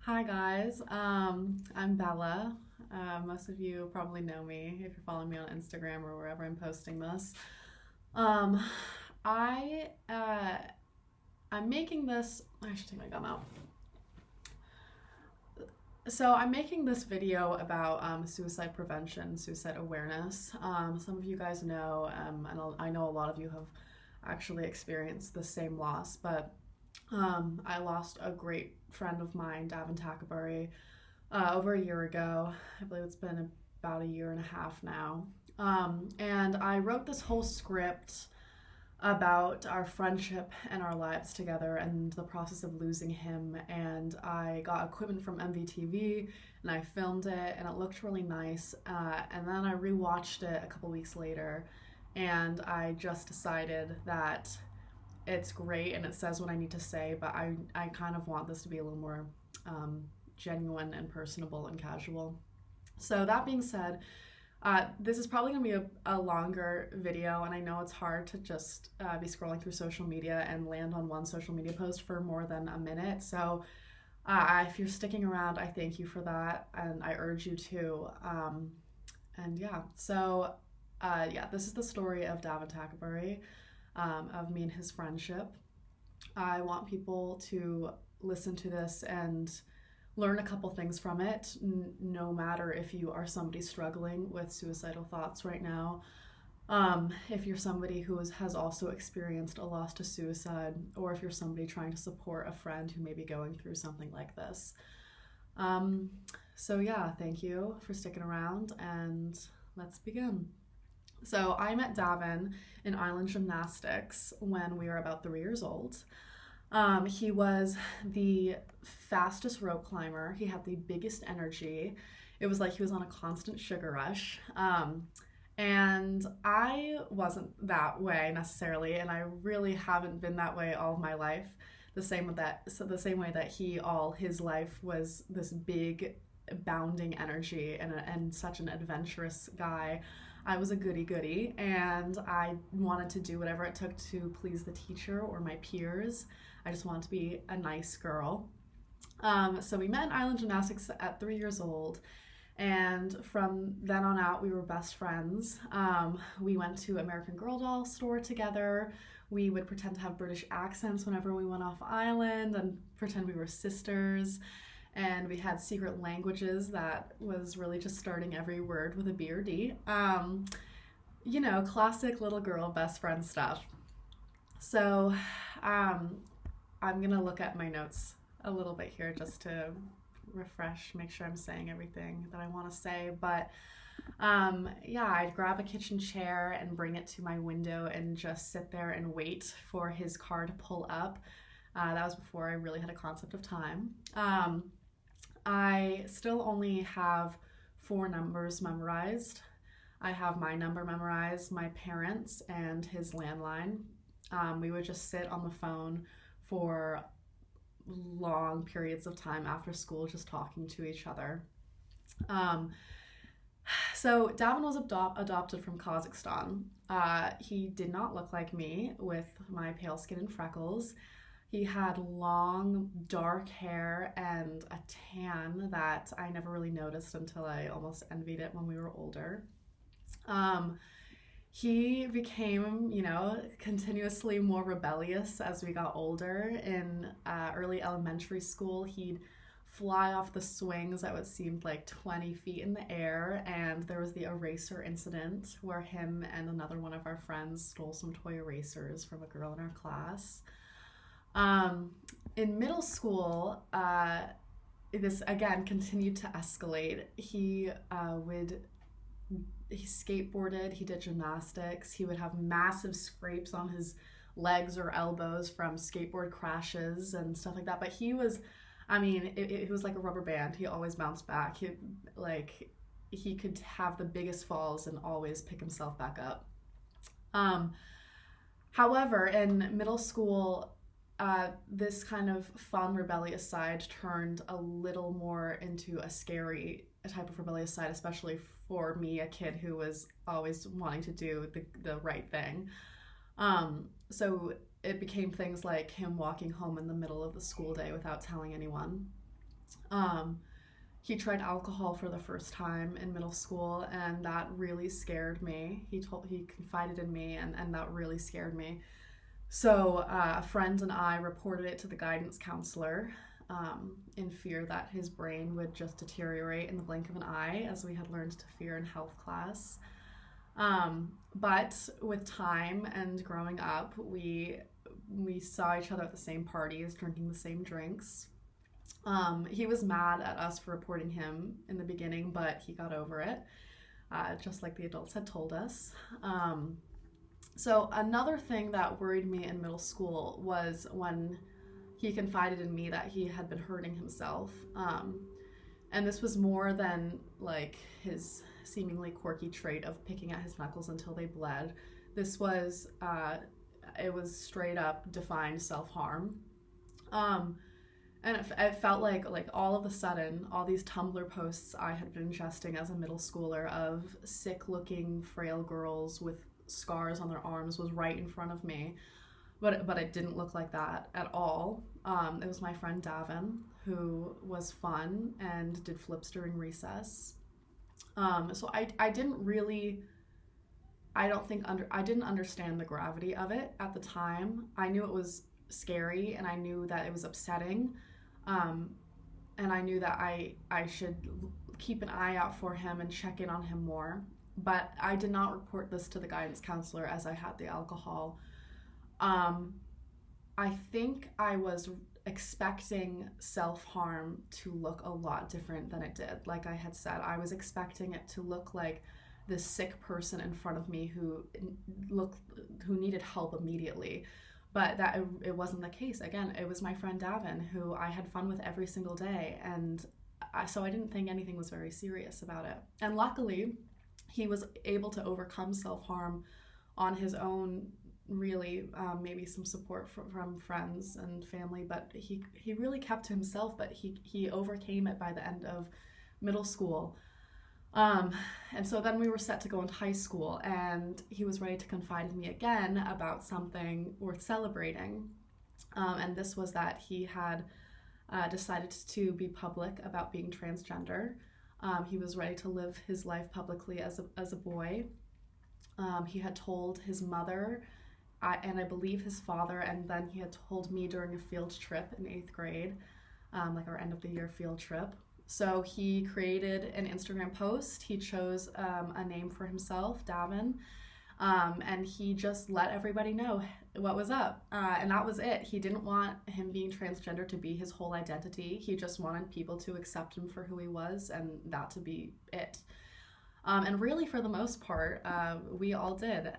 Hi guys, I'm Bella. Most of you probably know me if you're following me on Instagram or wherever I'm posting this. Um, I I'm making this. I should take my gum out. So I'm making this video about suicide prevention, suicide awareness. Some of you guys know, and I know a lot of you have actually experienced the same loss, but I lost a great friend of mine, Davin, over a year ago. I believe it's been about a year and a half now. And I wrote this whole script about our friendship and our lives together and the process of losing him. And I got equipment from MVTV and I filmed it and it looked really nice. And then I rewatched it a couple weeks later and I just decided that it's great and it says what I need to say, but I kind of want this to be a little more genuine and personable and casual. So that being said, this is probably going to be a longer video, and I know it's hard to just be scrolling through social media and land on one social media post for more than a minute. So if you're sticking around, I thank you for that, and I urge you to. And yeah, so this is the story of Davin Tackerbury, of me and his friendship. I want people to listen to this and learn a couple things from it, no matter if you are somebody struggling with suicidal thoughts right now, if you're somebody who has also experienced a loss to suicide, or if you're somebody trying to support a friend who may be going through something like this. So yeah, thank you for sticking around and let's begin. So I met Davin in island gymnastics when we were about 3 years old. He was the fastest rope climber. He had the biggest energy. It was like he was on a constant sugar rush. And I wasn't that way necessarily, and I really haven't been that way all of my life. The same way that he all his life was this big, bounding energy and such an adventurous guy. I was a goody goody, and I wanted to do whatever it took to please the teacher or my peers. I just wanted to be a nice girl. So we met in island gymnastics at 3 years old, and from then on out, we were best friends. We went to American Girl doll store together. We would pretend to have British accents whenever we went off island and pretend we were sisters. And we had secret languages that was really just starting every word with a B or D. Classic little girl best friend stuff. So I'm gonna look at my notes a little bit here just to refresh, make sure I'm saying everything that I want to say. But I'd grab a kitchen chair and bring it to my window and just sit there and wait for his car to pull up. That was before I really had a concept of time. I still only have 4 numbers memorized. I have my number memorized, my parents, and his landline. We would just sit on the phone for long periods of time after school just talking to each other. So Davin was adopted from Kazakhstan. He did not look like me with my pale skin and freckles. He had long, dark hair and a tan that I never really noticed until I almost envied it when we were older. He became, continuously more rebellious as we got older. In early elementary school, he'd fly off the swings that would seem like 20 feet in the air, and there was the eraser incident where him and another one of our friends stole some toy erasers from a girl in our class. In middle school, this again continued to escalate. He skateboarded, he did gymnastics, he would have massive scrapes on his legs or elbows from skateboard crashes and stuff like that. But he was, it was like a rubber band. He always bounced back. He could have the biggest falls and always pick himself back up. However, in middle school, this kind of fun, rebellious side turned a little more into a scary type of rebellious side, especially for me, a kid who was always wanting to do the right thing. So it became things like him walking home in the middle of the school day without telling anyone. Um, he tried alcohol for the first time in middle school, and that really scared me. He confided in me, and that really scared me. So a friend and I reported it to the guidance counselor, in fear that his brain would just deteriorate in the blink of an eye, as we had learned to fear in health class. But with time and growing up, we saw each other at the same parties, drinking the same drinks. He was mad at us for reporting him in the beginning, but he got over it, just like the adults had told us. So another thing that worried me in middle school was when he confided in me that he had been hurting himself. And this was more than like his seemingly quirky trait of picking at his knuckles until they bled. This was, it was straight up defined self-harm. And it felt like all of a sudden, all these Tumblr posts I had been ingesting as a middle schooler of sick-looking, frail girls with scars on their arms was right in front of me. But it didn't look like that at all. It was my friend Davin, who was fun and did flips during recess. So I didn't really, I don't think, I didn't understand the gravity of it at the time. I knew it was scary, and I knew that it was upsetting. And I knew that I should keep an eye out for him and check in on him more. But I did not report this to the guidance counselor as I had the alcohol. I think I was expecting self-harm to look a lot different than it did. Like I had said, I was expecting it to look like this sick person in front of me who needed help immediately. But that it wasn't the case. Again, it was my friend Davin, who I had fun with every single day, and so I didn't think anything was very serious about it. And luckily, he was able to overcome self-harm on his own, really, maybe some support from friends and family, but he really kept to himself, but he overcame it by the end of middle school. And so then we were set to go into high school, and he was ready to confide in me again about something worth celebrating. And this was that he had decided to be public about being transgender. He was ready to live his life publicly as a boy. He had told his mother, and I believe his father, and then he had told me during a field trip in 8th grade, like our end of the year field trip. So he created an Instagram post. He chose a name for himself, Davin, and he just let everybody know what was up. And that was it. He didn't want him being transgender to be his whole identity. He just wanted people to accept him for who he was, and that to be it. And really, for the most part, we all did.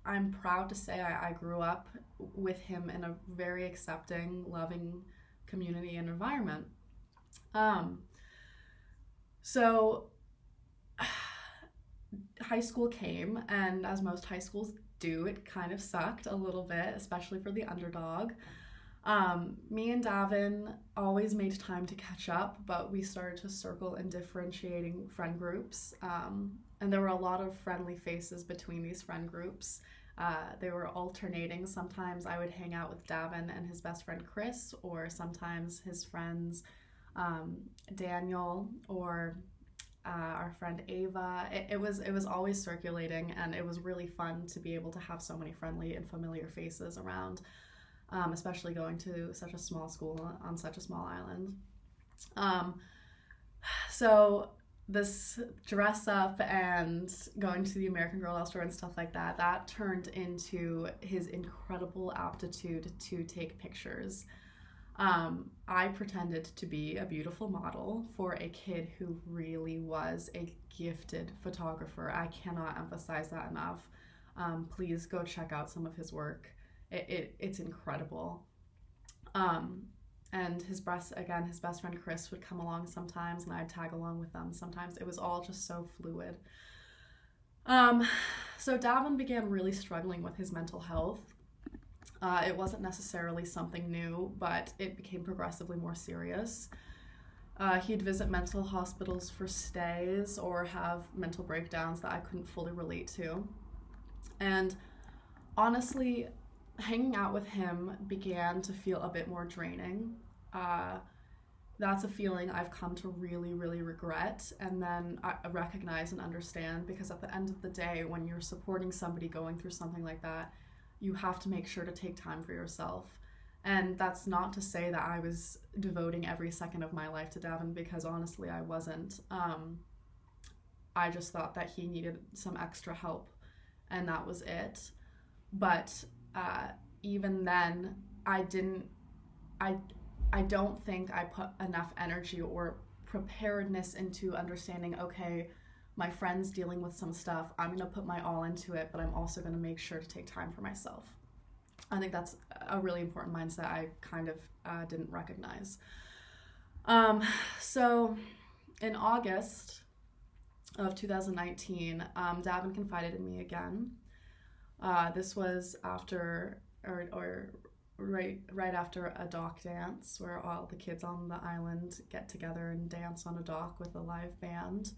I'm proud to say I grew up with him in a very accepting, loving community and environment. So high school came, and as most high schools do, it kind of sucked a little bit, especially for the underdog. Me and Davin always made time to catch up, but we started to circle in differentiating friend groups. And there were a lot of friendly faces between these friend groups. They were alternating. Sometimes I would hang out with Davin and his best friend Chris, or sometimes his friends Daniel or our friend Ava. It was always circulating, and it was really fun to be able to have so many friendly and familiar faces around, especially going to such a small school on such a small island. So this dress up and going to the American Girl doll store and stuff like that, that turned into his incredible aptitude to take pictures. I pretended to be a beautiful model for a kid who really was a gifted photographer. I cannot emphasize that enough. Please go check out some of his work. It's incredible. And his best friend Chris would come along sometimes, and I'd tag along with them sometimes. It was all just so fluid. So Davin began really struggling with his mental health. It wasn't necessarily something new, but it became progressively more serious. He'd visit mental hospitals for stays or have mental breakdowns that I couldn't fully relate to. And honestly, hanging out with him began to feel a bit more draining. that's a feeling I've come to really, really regret, and then I recognize and understand, because at the end of the day, when you're supporting somebody going through something like that, you have to make sure to take time for yourself. And that's not to say that I was devoting every second of my life to Davin, because honestly I wasn't. I just thought that he needed some extra help, and that was it. But even then, I don't think I put enough energy or preparedness into understanding, okay, my friend's dealing with some stuff, I'm going to put my all into it, but I'm also going to make sure to take time for myself. I think that's a really important mindset I kind of didn't recognize. So in August of 2019, Davin confided in me again. This was after, or right after a dock dance, where all the kids on the island get together and dance on a dock with a live band.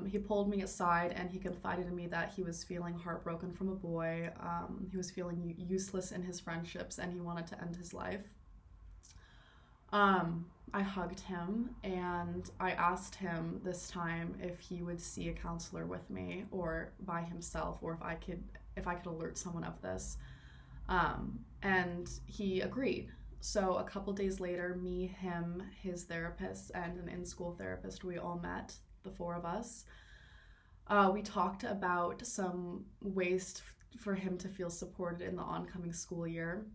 He pulled me aside and he confided in me that he was feeling heartbroken from a boy. He was feeling useless in his friendships and he wanted to end his life. I hugged him and I asked him this time if he would see a counselor with me or by himself, or if I could alert someone of this. And he agreed. So a couple days later, me, him, his therapist, and an in-school therapist, we all met, the four of us. We talked about some ways for him to feel supported in the oncoming school year.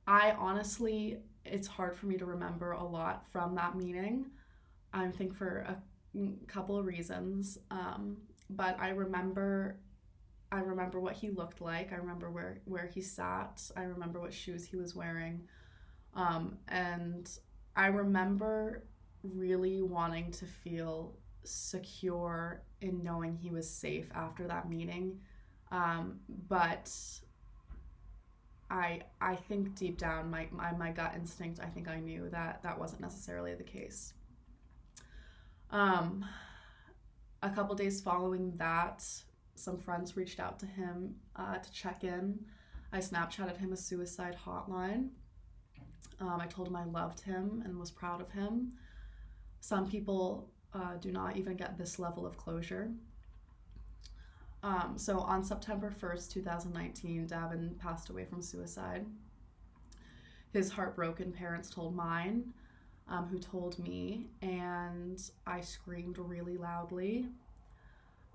I honestly, it's hard for me to remember a lot from that meeting. I think for a couple of reasons, but I remember what he looked like. I remember where he sat. I remember what shoes he was wearing. And I remember really wanting to feel secure in knowing he was safe after that meeting. But I think deep down, my gut instinct, I think I knew that wasn't necessarily the case. A couple days following that, some friends reached out to him to check in. I Snapchatted him a suicide hotline. I told him I loved him and was proud of him. Some people do not even get this level of closure. So on September 1st, 2019, Davin passed away from suicide. His heartbroken parents told mine, who told me, and I screamed really loudly.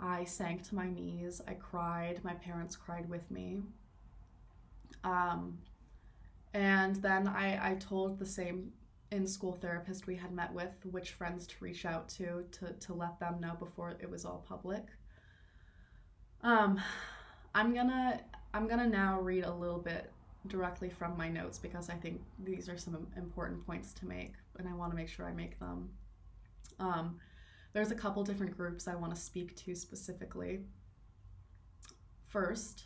I sank to my knees. I cried. My parents cried with me. And then I told the same in-school therapist we had met with which friends to reach out to let them know before it was all public. I'm gonna now read a little bit directly from my notes because I think these are some important points to make, and I want to make sure I make them. There's a couple different groups I want to speak to specifically. First,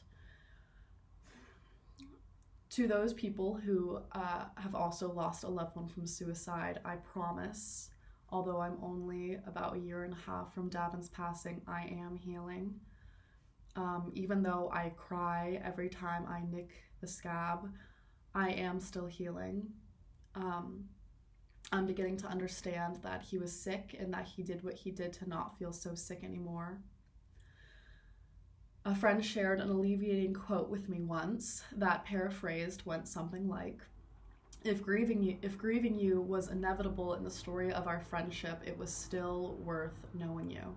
to those people who have also lost a loved one from suicide, I promise, although I'm only about 1.5 years from Davin's passing, I am healing. Even though I cry every time I nick the scab, I am still healing. I'm beginning to understand that he was sick and that he did what he did to not feel so sick anymore. A friend shared an alleviating quote with me once that, paraphrased, went something like, if grieving you was inevitable in the story of our friendship, it was still worth knowing you.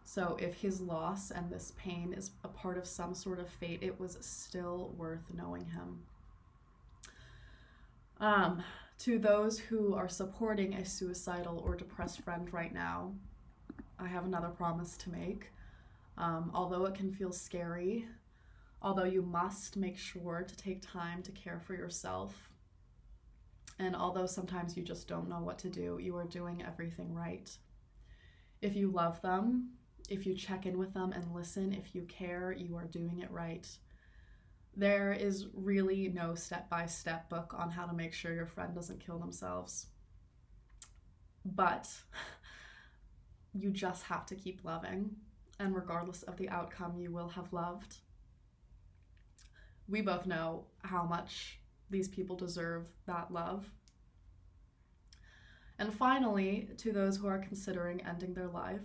So if his loss and this pain is a part of some sort of fate, it was still worth knowing him. To those who are supporting a suicidal or depressed friend right now, I have another promise to make. Although it can feel scary, although you must make sure to take time to care for yourself, and although sometimes you just don't know what to do, you are doing everything right. If you love them, if you check in with them and listen, if you care, you are doing it right. There is really no step-by-step book on how to make sure your friend doesn't kill themselves. But you just have to keep loving, and regardless of the outcome, you will have loved. We both know how much these people deserve that love. And finally, to those who are considering ending their life,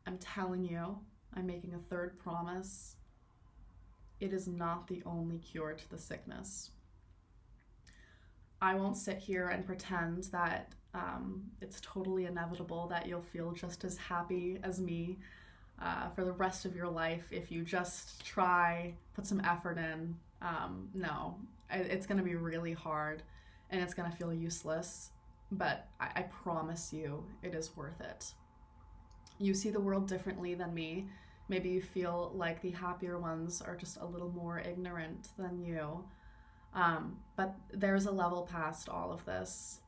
I'm telling you, I'm making a third promise. It is not the only cure to the sickness. I won't sit here and pretend that it's totally inevitable that you'll feel just as happy as me for the rest of your life if you just try, put some effort in. No, it's going to be really hard and it's going to feel useless, but I promise you it is worth it. You see the world differently than me. Maybe you feel like the happier ones are just a little more ignorant than you. But there's a level past all of this.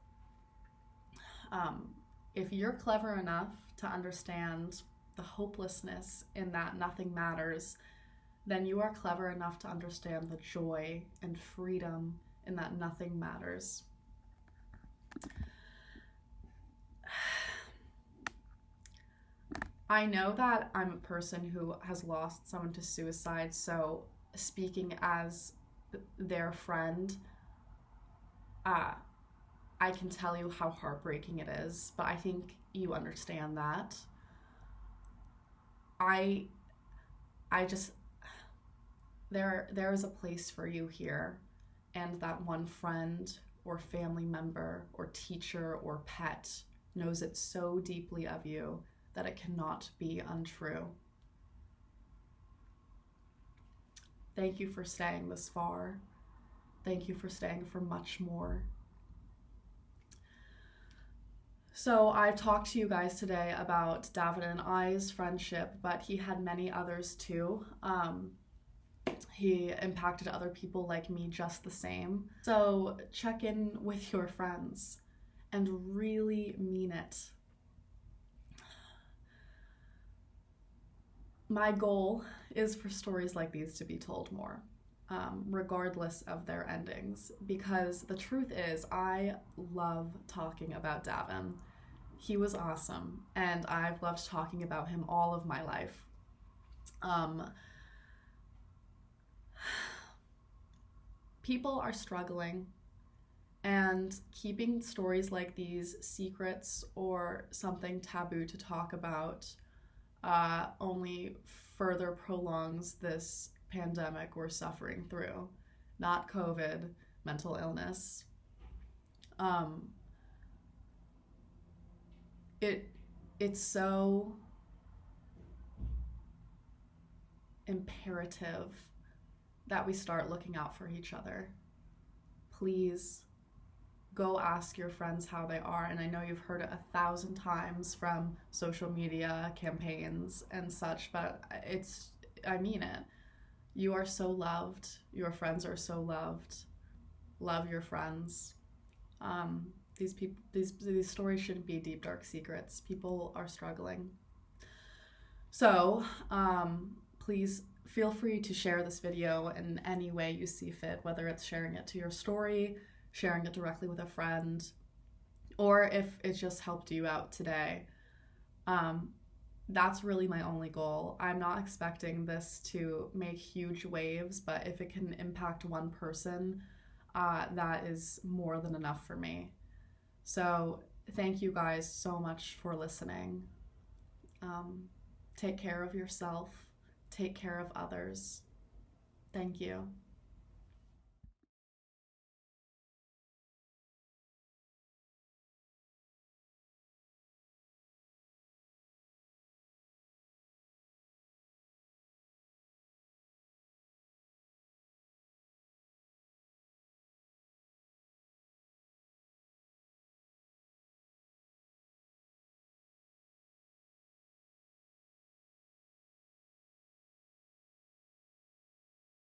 If you're clever enough to understand the hopelessness in that nothing matters, then you are clever enough to understand the joy and freedom in that nothing matters. I know that I'm a person who has lost someone to suicide, so speaking as their friend, I can tell you how heartbreaking it is, but I think you understand that. I just, there is a place for you here, and that one friend or family member or teacher or pet knows it so deeply of you that it cannot be untrue. Thank you for staying this far. Thank you for staying for much more. So I've talked to you guys today about Davin and I's friendship, but he had many others too. He impacted other people like me just the same. So check in with your friends and really mean it. My goal is for stories like these to be told more, regardless of their endings, because the truth is I love talking about Davin. He was awesome, and I've loved talking about him all of my life. People are struggling, and keeping stories like these secrets or something taboo to talk about only further prolongs this pandemic we're suffering through. Not COVID, mental illness. It's so imperative that we start looking out for each other. Please go ask your friends how they are. And I know you've heard it 1,000 times from social media campaigns and such, but I mean it. You are so loved. Your friends are so loved. Love your friends. These stories shouldn't be deep, dark secrets. People are struggling. So please feel free to share this video in any way you see fit, whether it's sharing it to your story, sharing it directly with a friend, or if it just helped you out today. That's really my only goal. I'm not expecting this to make huge waves, but if it can impact one person, that is more than enough for me. So thank you guys so much for listening. Take care of yourself. Take care of others. Thank you.